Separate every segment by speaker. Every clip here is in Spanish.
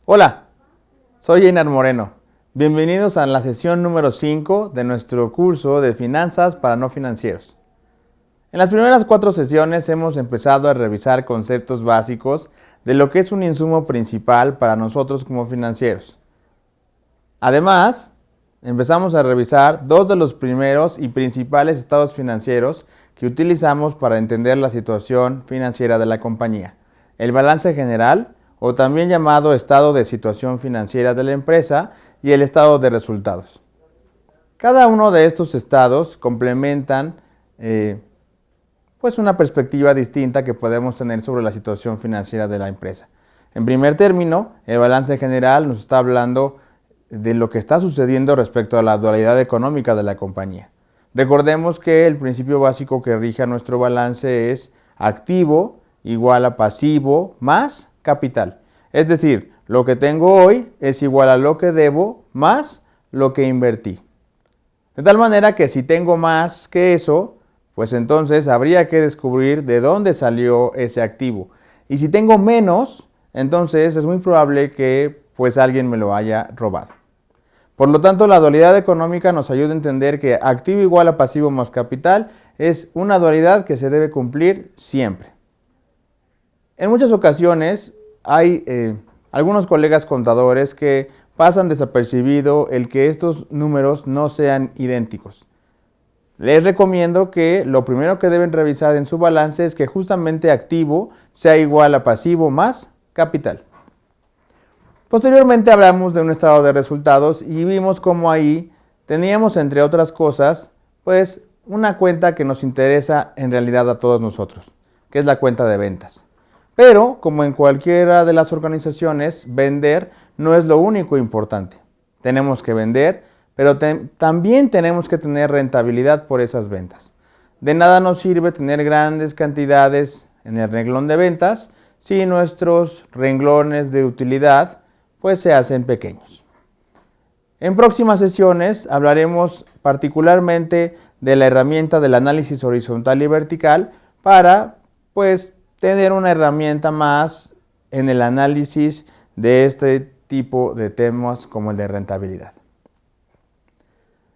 Speaker 1: Hola, soy Einar Moreno. Bienvenidos a la sesión número 5 de nuestro curso de Finanzas para no financieros. En las primeras 4 sesiones hemos empezado a revisar conceptos básicos de lo que es un insumo principal para nosotros como financieros. Además, empezamos a revisar 2 de los primeros y principales estados financieros que utilizamos para entender la situación financiera de la compañía: el balance general, o también llamado estado de situación financiera de la empresa, y el estado de resultados. Cada uno de estos estados complementan una perspectiva distinta que podemos tener sobre la situación financiera de la empresa. En primer término, el balance general nos está hablando de lo que está sucediendo respecto a la dualidad económica de la compañía. Recordemos que el principio básico que rige a nuestro balance es activo igual a pasivo más capital. Es decir, lo que tengo hoy es igual a lo que debo más lo que invertí. De tal manera que si tengo más que eso, pues entonces habría que descubrir de dónde salió ese activo. Y si tengo menos, entonces es muy probable que alguien me lo haya robado. Por lo tanto, la dualidad económica nos ayuda a entender que activo igual a pasivo más capital es una dualidad que se debe cumplir siempre. En muchas ocasiones hay algunos colegas contadores que pasan desapercibido el que estos números no sean idénticos. Les recomiendo que lo primero que deben revisar en su balance es que justamente activo sea igual a pasivo más capital. Posteriormente hablamos de un estado de resultados y vimos cómo ahí teníamos, entre otras cosas, una cuenta que nos interesa en realidad a todos nosotros, que es la cuenta de ventas. Pero, como en cualquiera de las organizaciones, vender no es lo único importante. Tenemos que vender, pero también tenemos que tener rentabilidad por esas ventas. De nada nos sirve tener grandes cantidades en el renglón de ventas si nuestros renglones de utilidad se hacen pequeños. En próximas sesiones hablaremos particularmente de la herramienta del análisis horizontal y vertical para tener una herramienta más en el análisis de este tipo de temas como el de rentabilidad.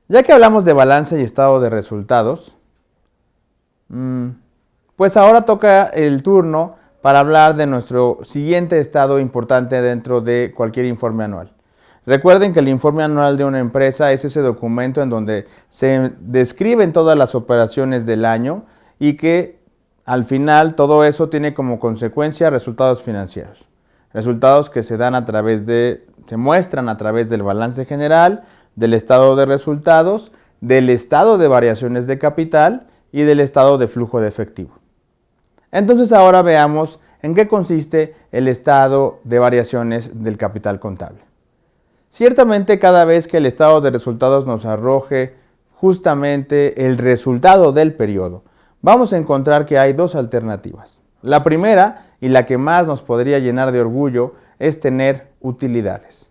Speaker 1: Ya que hablamos de balance y estado de resultados, ahora toca el turno para hablar de nuestro siguiente estado importante dentro de cualquier informe anual. Recuerden que el informe anual de una empresa es ese documento en donde se describen todas las operaciones del año y que al final todo eso tiene como consecuencia resultados financieros. Resultados que se muestran a través del balance general, del estado de resultados, del estado de variaciones de capital y del estado de flujo de efectivo. Entonces ahora veamos en qué consiste el estado de variaciones del capital contable. Ciertamente cada vez que el estado de resultados nos arroje justamente el resultado del periodo, vamos a encontrar que hay 2 alternativas. La primera, y la que más nos podría llenar de orgullo, es tener utilidades.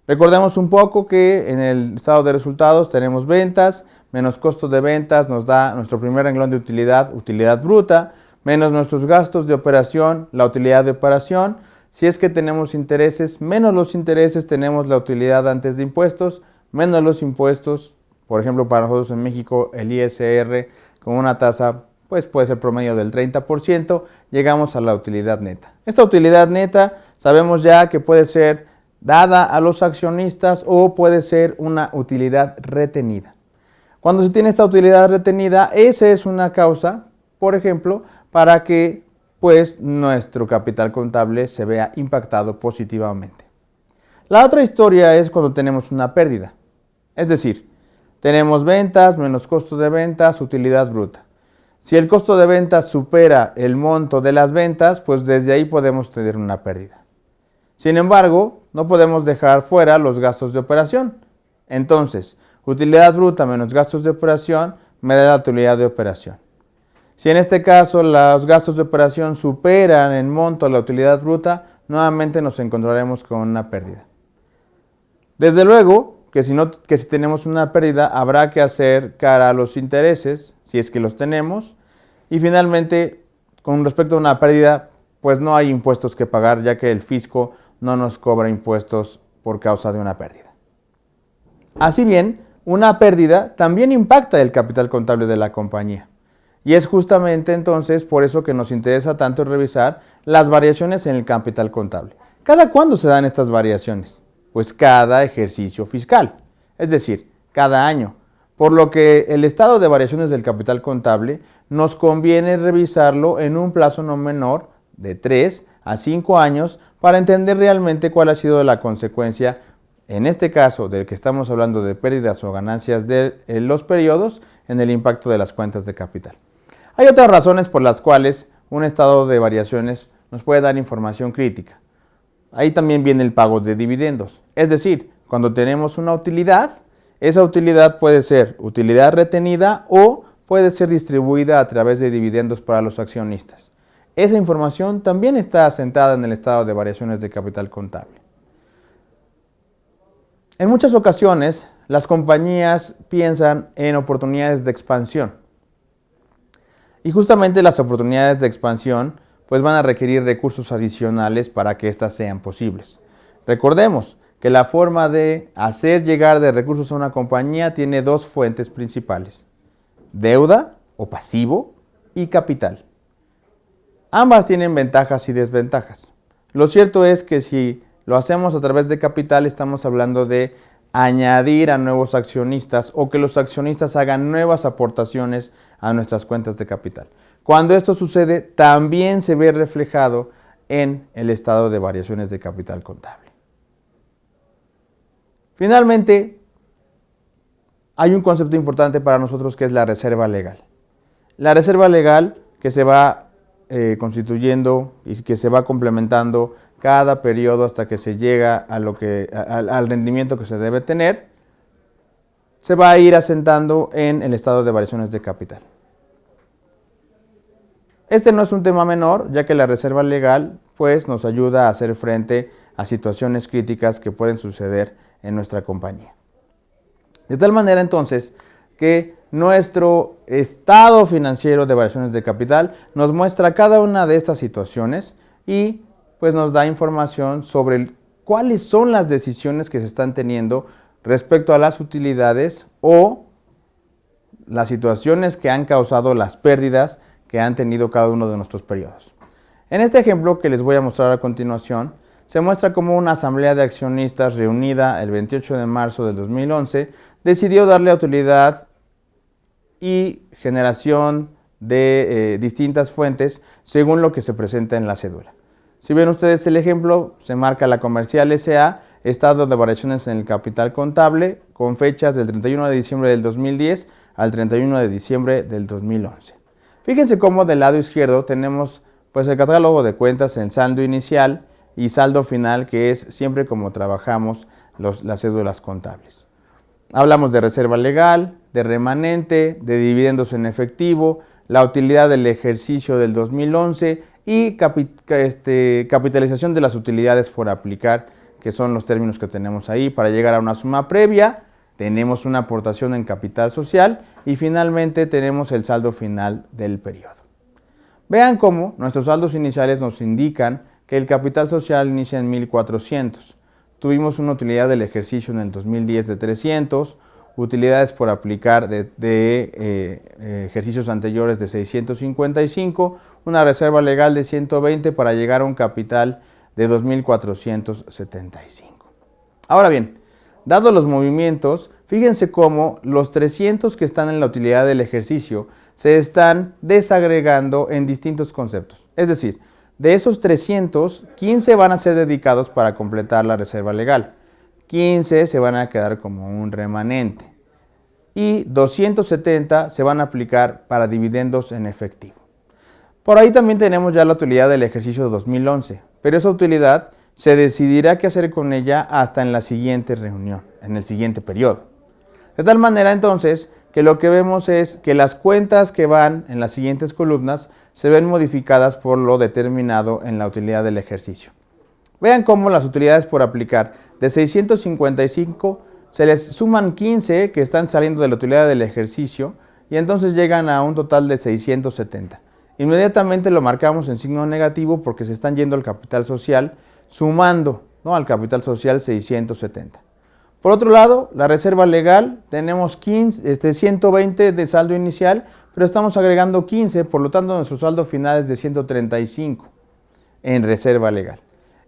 Speaker 1: Recordemos un poco que en el estado de resultados tenemos ventas, menos costo de ventas nos da nuestro primer renglón de utilidad, utilidad bruta, menos nuestros gastos de operación, la utilidad de operación. Si es que tenemos intereses, menos los intereses tenemos la utilidad antes de impuestos, menos los impuestos, por ejemplo para nosotros en México el ISR con una tasa puede ser promedio del 30%, llegamos a la utilidad neta. Esta utilidad neta sabemos ya que puede ser dada a los accionistas o puede ser una utilidad retenida. Cuando se tiene esta utilidad retenida, esa es una causa, por ejemplo, para que nuestro capital contable se vea impactado positivamente. La otra historia es cuando tenemos una pérdida. Es decir, tenemos ventas menos costo de ventas, utilidad bruta. Si el costo de ventas supera el monto de las ventas, desde ahí podemos tener una pérdida. Sin embargo, no podemos dejar fuera los gastos de operación. Entonces, utilidad bruta menos gastos de operación me da la utilidad de operación. Si en este caso los gastos de operación superan en monto la utilidad bruta, nuevamente nos encontraremos con una pérdida. Desde luego que si tenemos una pérdida, habrá que hacer cara a los intereses, si es que los tenemos, y finalmente, con respecto a una pérdida, no hay impuestos que pagar, ya que el fisco no nos cobra impuestos por causa de una pérdida. Así bien, una pérdida también impacta el capital contable de la compañía. Y es justamente entonces por eso que nos interesa tanto revisar las variaciones en el capital contable. ¿Cada cuándo se dan estas variaciones? Pues cada ejercicio fiscal, es decir, cada año. Por lo que el estado de variaciones del capital contable nos conviene revisarlo en un plazo no menor de 3 a 5 años para entender realmente cuál ha sido la consecuencia, en este caso del que estamos hablando de pérdidas o ganancias de los periodos, en el impacto de las cuentas de capital. Hay otras razones por las cuales un estado de variaciones nos puede dar información crítica. Ahí también viene el pago de dividendos. Es decir, cuando tenemos una utilidad, esa utilidad puede ser utilidad retenida o puede ser distribuida a través de dividendos para los accionistas. Esa información también está asentada en el estado de variaciones de capital contable. En muchas ocasiones, las compañías piensan en oportunidades de expansión. Y justamente las oportunidades de expansión pues van a requerir recursos adicionales para que éstas sean posibles. Recordemos que la forma de hacer llegar de recursos a una compañía tiene dos fuentes principales: deuda o pasivo y capital. Ambas tienen ventajas y desventajas. Lo cierto es que si lo hacemos a través de capital, estamos hablando de añadir a nuevos accionistas o que los accionistas hagan nuevas aportaciones a nuestras cuentas de capital. Cuando esto sucede, también se ve reflejado en el estado de variaciones de capital contable. Finalmente, hay un concepto importante para nosotros que es la reserva legal. La reserva legal que se va constituyendo y que se va complementando cada periodo hasta que se llega al rendimiento que se debe tener, se va a ir asentando en el estado de variaciones de capital. Este no es un tema menor, ya que la reserva legal pues, nos ayuda a hacer frente a situaciones críticas que pueden suceder en nuestra compañía. De tal manera entonces que nuestro estado financiero de variaciones de capital nos muestra cada una de estas situaciones y pues nos da información sobre cuáles son las decisiones que se están teniendo respecto a las utilidades o las situaciones que han causado las pérdidas que han tenido cada uno de nuestros periodos. En este ejemplo que les voy a mostrar a continuación, se muestra cómo una asamblea de accionistas reunida el 28 de marzo del 2011 decidió darle utilidad y generación de distintas fuentes según lo que se presenta en la cédula. Si ven ustedes el ejemplo, se marca la Comercial S.A., estado de variaciones en el capital contable, con fechas del 31 de diciembre del 2010 al 31 de diciembre del 2011. Fíjense cómo del lado izquierdo tenemos pues, el catálogo de cuentas en saldo inicial y saldo final, que es siempre como trabajamos las cédulas contables. Hablamos de reserva legal, de remanente, de dividendos en efectivo, la utilidad del ejercicio del 2011 y capitalización de las utilidades por aplicar, que son los términos que tenemos ahí para llegar a una suma previa. Tenemos una aportación en capital social y finalmente tenemos el saldo final del periodo. Vean cómo nuestros saldos iniciales nos indican que el capital social inicia en 1,400. Tuvimos una utilidad del ejercicio en el 2010 de 300, utilidades por aplicar de ejercicios anteriores de 655, una reserva legal de 120 para llegar a un capital de 2,475. Ahora bien, dados los movimientos, fíjense cómo los 300 que están en la utilidad del ejercicio se están desagregando en distintos conceptos. Es decir, de esos 300, 15 van a ser dedicados para completar la reserva legal. 15 se van a quedar como un remanente. Y 270 se van a aplicar para dividendos en efectivo. Por ahí también tenemos ya la utilidad del ejercicio de 2011, pero esa utilidad se decidirá qué hacer con ella hasta en la siguiente reunión, en el siguiente periodo. De tal manera entonces que lo que vemos es que las cuentas que van en las siguientes columnas se ven modificadas por lo determinado en la utilidad del ejercicio. Vean cómo las utilidades por aplicar de 655 se les suman 15 que están saliendo de la utilidad del ejercicio y entonces llegan a un total de 670. Inmediatamente lo marcamos en signo negativo porque se están yendo al capital social sumando, ¿no?, al capital social 670. Por otro lado, la reserva legal, tenemos 120 de saldo inicial, pero estamos agregando 15, por lo tanto nuestro saldo final es de 135 en reserva legal.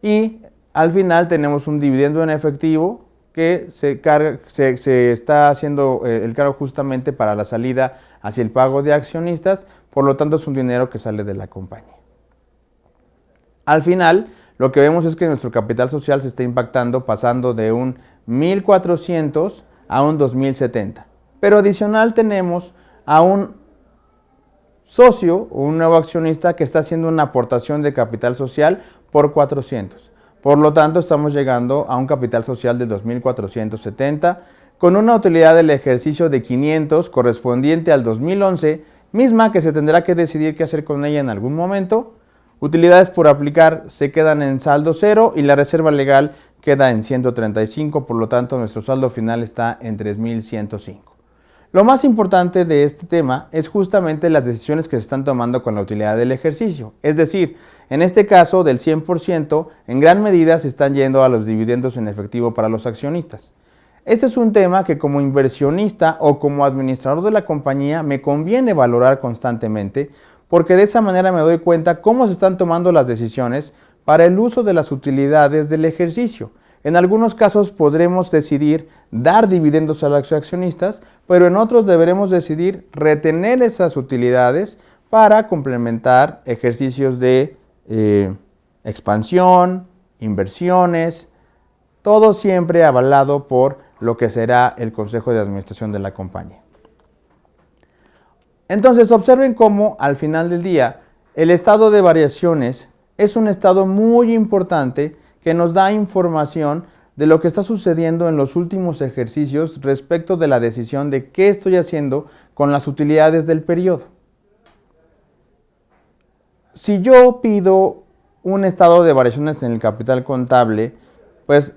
Speaker 1: Y al final tenemos un dividendo en efectivo que se está haciendo el cargo justamente para la salida hacia el pago de accionistas, por lo tanto es un dinero que sale de la compañía. Al final, lo que vemos es que nuestro capital social se está impactando, pasando de un 1.400 a un 2.070. Pero adicional tenemos a un socio o un nuevo accionista que está haciendo una aportación de capital social por 400. Por lo tanto, estamos llegando a un capital social de 2.470 con una utilidad del ejercicio de 500 correspondiente al 2011, misma que se tendrá que decidir qué hacer con ella en algún momento. Utilidades por aplicar se quedan en saldo cero y la reserva legal queda en 135, por lo tanto nuestro saldo final está en 3.105. Lo más importante de este tema es justamente las decisiones que se están tomando con la utilidad del ejercicio. Es decir, en este caso del 100%, en gran medida se están yendo a los dividendos en efectivo para los accionistas. Este es un tema que como inversionista o como administrador de la compañía me conviene valorar constantemente, porque de esa manera me doy cuenta cómo se están tomando las decisiones para el uso de las utilidades del ejercicio. En algunos casos podremos decidir dar dividendos a los accionistas, pero en otros deberemos decidir retener esas utilidades para complementar ejercicios de expansión, inversiones, todo siempre avalado por lo que será el Consejo de Administración de la compañía. Entonces, observen cómo al final del día el estado de variaciones es un estado muy importante que nos da información de lo que está sucediendo en los últimos ejercicios respecto de la decisión de qué estoy haciendo con las utilidades del periodo. Si yo pido un estado de variaciones en el capital contable, pues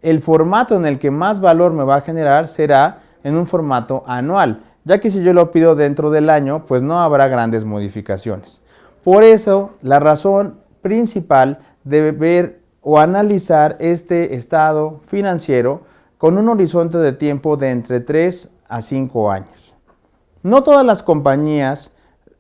Speaker 1: el formato en el que más valor me va a generar será en un formato anual, ya que si yo lo pido dentro del año, pues no habrá grandes modificaciones. Por eso, la razón principal de ver o analizar este estado financiero con un horizonte de tiempo de entre 3 a 5 años. No todas las compañías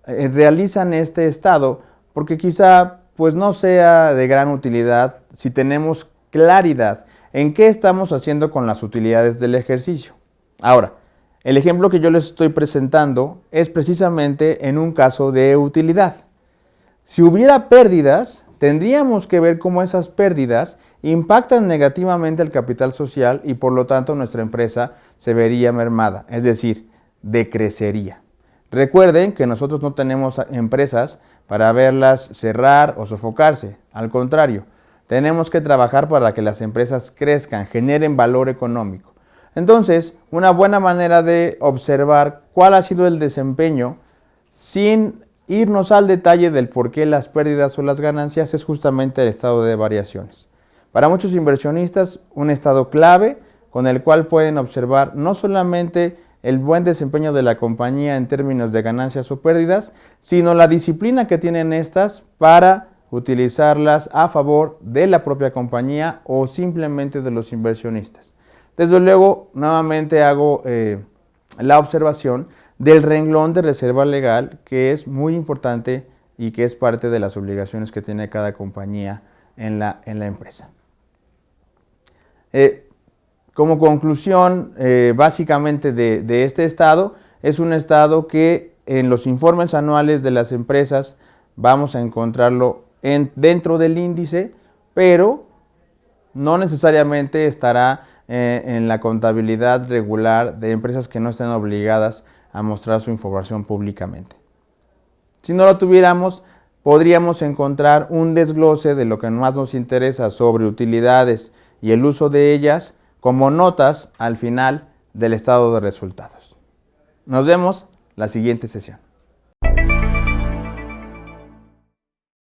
Speaker 1: realizan este estado porque quizá pues no sea de gran utilidad si tenemos claridad en qué estamos haciendo con las utilidades del ejercicio. Ahora, el ejemplo que yo les estoy presentando es precisamente en un caso de utilidad. Si hubiera pérdidas, tendríamos que ver cómo esas pérdidas impactan negativamente el capital social y por lo tanto nuestra empresa se vería mermada, es decir, decrecería. Recuerden que nosotros no tenemos empresas para verlas cerrar o sofocarse, al contrario, tenemos que trabajar para que las empresas crezcan, generen valor económico. Entonces, una buena manera de observar cuál ha sido el desempeño sin irnos al detalle del por qué las pérdidas o las ganancias es justamente el estado de variaciones. Para muchos inversionistas, un estado clave con el cual pueden observar no solamente el buen desempeño de la compañía en términos de ganancias o pérdidas, sino la disciplina que tienen estas para utilizarlas a favor de la propia compañía o simplemente de los inversionistas. Desde luego, nuevamente hago la observación del renglón de reserva legal, que es muy importante y que es parte de las obligaciones que tiene cada compañía en la empresa. Como conclusión, básicamente de este estado, es un estado que en los informes anuales de las empresas vamos a encontrarlo dentro del índice, pero no necesariamente estará en la contabilidad regular de empresas que no estén obligadas a mostrar su información públicamente. Si no lo tuviéramos, podríamos encontrar un desglose de lo que más nos interesa sobre utilidades y el uso de ellas como notas al final del estado de resultados. Nos vemos la siguiente sesión.